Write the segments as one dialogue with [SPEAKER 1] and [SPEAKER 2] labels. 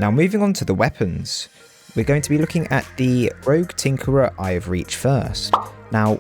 [SPEAKER 1] Now moving on to the weapons, we're going to be looking at the Rogue Tinkerer Eye of Reach first. Now,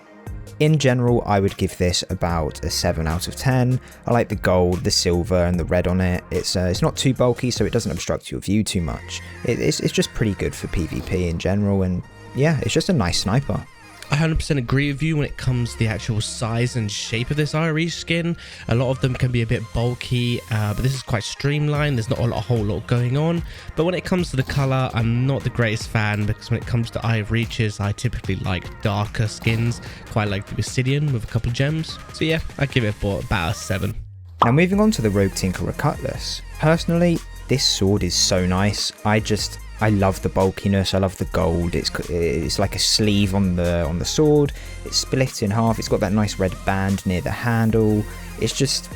[SPEAKER 1] in general, I would give this about a 7 out of 10. I like the gold, the silver, and the red on it. It's not too bulky, so it doesn't obstruct your view too much. It's just pretty good for PvP in general, and yeah, it's just a nice sniper.
[SPEAKER 2] I 100% agree with you when it comes to the actual size and shape of this Eye of Reach skin. A lot of them can be a bit bulky, but this is quite streamlined. There's not a whole lot going on. But when it comes to the color, I'm not the greatest fan, because when it comes to Eye of Reaches, I typically like darker skins, quite like the Obsidian with a couple of gems. So yeah, I give it about a 7.
[SPEAKER 1] Now moving on to the Rogue Tinkerer Cutlass. Personally, this sword is so nice. I love the bulkiness. I love the gold. It's like a sleeve on the sword. It's split in half. It's got that nice red band near the handle. It's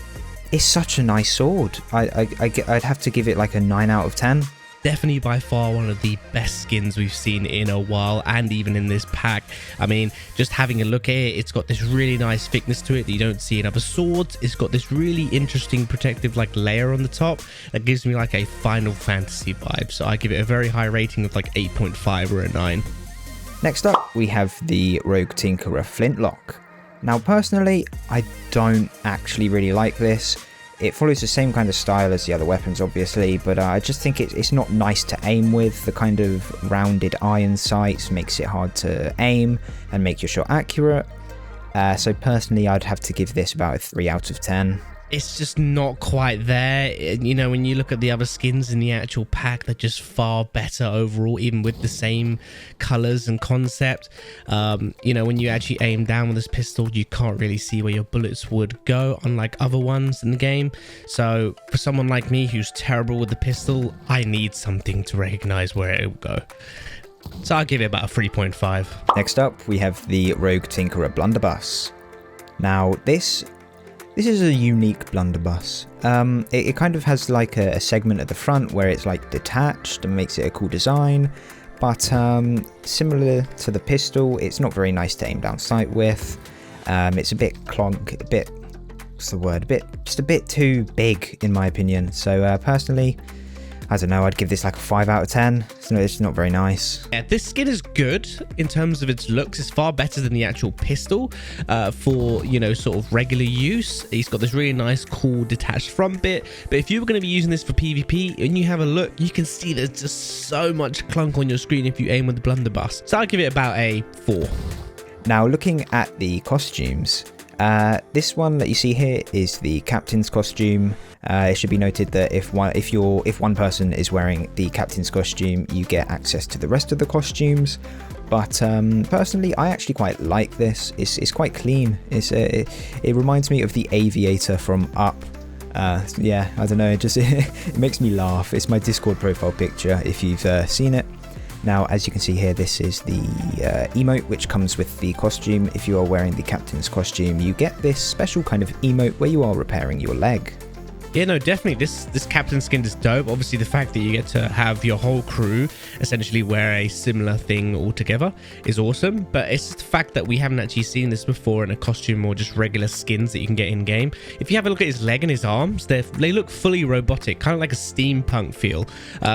[SPEAKER 1] such a nice sword. I'd have to give it like a 9 out of 10.
[SPEAKER 2] Definitely by far one of the best skins we've seen in a while, and even in this pack. I mean, just having a look at it, it's got this really nice thickness to it that you don't see in other swords. It's got this really interesting protective like layer on the top that gives me like a Final Fantasy vibe. So I give it a very high rating of like 8.5 or a 9.
[SPEAKER 1] Next up, we have the Rogue Tinkerer Flintlock. Now personally, I don't actually really like this. It follows the same kind of style as the other weapons, obviously, but I just think it's not nice to aim with. The kind of rounded iron sights makes it hard to aim and make your shot accurate. So personally, I'd have to give this about a 3 out of 10.
[SPEAKER 2] It's just not quite there. You know, when you look at the other skins in the actual pack, they're just far better overall, even with the same colors and concept. You know, when you actually aim down with this pistol, you can't really see where your bullets would go, unlike other ones in the game. So for someone like me who's terrible with the pistol, I need something to recognize where it will go. So I'll give it about a 3.5.
[SPEAKER 1] Next up, we have the Rogue Tinkerer Blunderbuss. Now, this is a unique blunderbuss. It kind of has like a segment at the front where it's like detached and makes it a cool design, but similar to the pistol, it's not very nice to aim down sight with. It's a bit just a bit too big in my opinion. So personally, I don't know, I'd give this like a 5 out of 10. It's not very nice.
[SPEAKER 2] Yeah, this skin is good in terms of its looks. It's far better than the actual pistol for, you know, sort of regular use. He's got this really nice, cool, detached front bit. But if you were going to be using this for PvP, and you have a look, you can see there's just so much clunk on your screen if you aim with the blunderbuss. So I'll give it about a 4.
[SPEAKER 1] Now, looking at the costumes, this one that you see here is the captain's costume. It should be noted that if one person is wearing the captain's costume, you get access to the rest of the costumes. But personally, I actually quite like this. It's quite clean. It reminds me of the aviator from Up. Yeah, I don't know. It makes me laugh. It's my Discord profile picture if you've seen it. Now, as you can see here, this is the emote which comes with the costume. If you are wearing the captain's costume, you get this special kind of emote where you are repairing your leg.
[SPEAKER 2] Yeah, no, definitely. This captain skin is dope. Obviously, the fact that you get to have your whole crew essentially wear a similar thing altogether is awesome. But it's the fact that we haven't actually seen this before in a costume or just regular skins that you can get in game. If you have a look at his leg and his arms, they look fully robotic, kind of like a steampunk feel,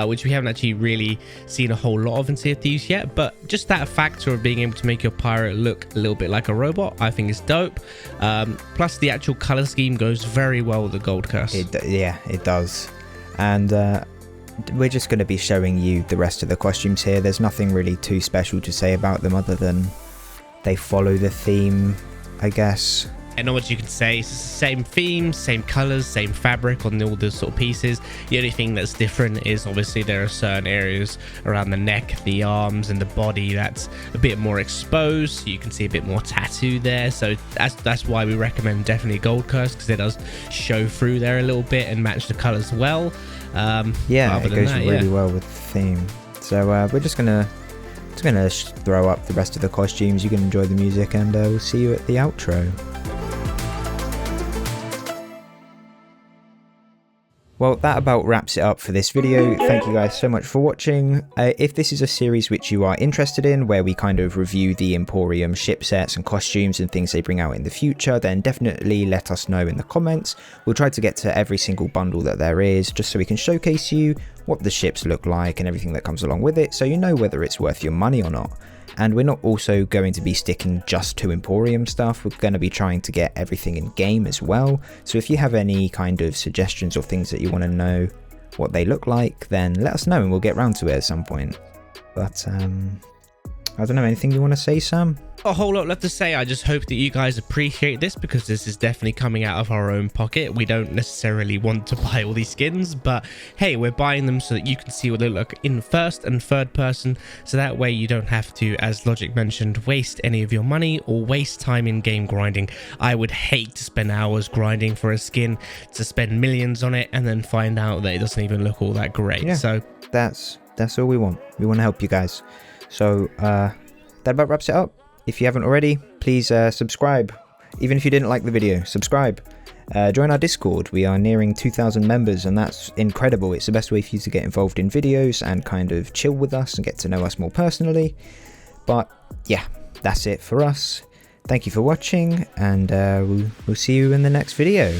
[SPEAKER 2] which we haven't actually really seen a whole lot of in Sea of Thieves yet. But just that factor of being able to make your pirate look a little bit like a robot, I think is dope. Plus, the actual color scheme goes very well with the gold curse.
[SPEAKER 1] Yeah, it does. And we're just going to be showing you the rest of the costumes here. There's nothing really too special to say about them other than they follow the theme, I guess.
[SPEAKER 2] I know what you could say. It's the same theme, same colors, same fabric on all the sort of pieces. The only thing that's different is obviously there are certain areas around the neck, the arms, and the body that's a bit more exposed. So you can see a bit more tattoo there. So that's why we recommend definitely Gold Curse, because it does show through there a little bit and match the colors well.
[SPEAKER 1] Yeah, it goes really well with the theme. So we're just gonna throw up the rest of the costumes. You can enjoy the music, and we'll see you at the outro. Well, that about wraps it up for this video. Thank you guys so much for watching. If this is a series which you are interested in, where we kind of review the Emporium ship sets and costumes and things they bring out in the future, then definitely let us know in the comments. We'll try to get to every single bundle that there is, just so we can showcase you what the ships look like and everything that comes along with it, so you know whether it's worth your money or not. And we're not also going to be sticking just to Emporium stuff, we're going to be trying to get everything in game as well. So if you have any kind of suggestions or things that you want to know what they look like, then let us know and we'll get round to it at some point. But I don't know, anything you want to say, Sam?
[SPEAKER 2] A whole lot left to say. I just hope that you guys appreciate this, because this is definitely coming out of our own pocket. We don't necessarily want to buy all these skins, but hey, we're buying them so that you can see what they look in first and third person, so that way you don't have to, as Logic mentioned, waste any of your money or waste time in game grinding. I would hate to spend hours grinding for a skin, to spend millions on it and then find out that it doesn't even look all that great.
[SPEAKER 1] Yeah,
[SPEAKER 2] so
[SPEAKER 1] that's all we want. We want to help you guys. So that about wraps it up. If you haven't already, please subscribe. Even if you didn't like the video, subscribe. Join our Discord. We are nearing 2,000 members, and that's incredible. It's the best way for you to get involved in videos and kind of chill with us and get to know us more personally. But yeah, that's it for us. Thank you for watching, and we'll see you in the next video.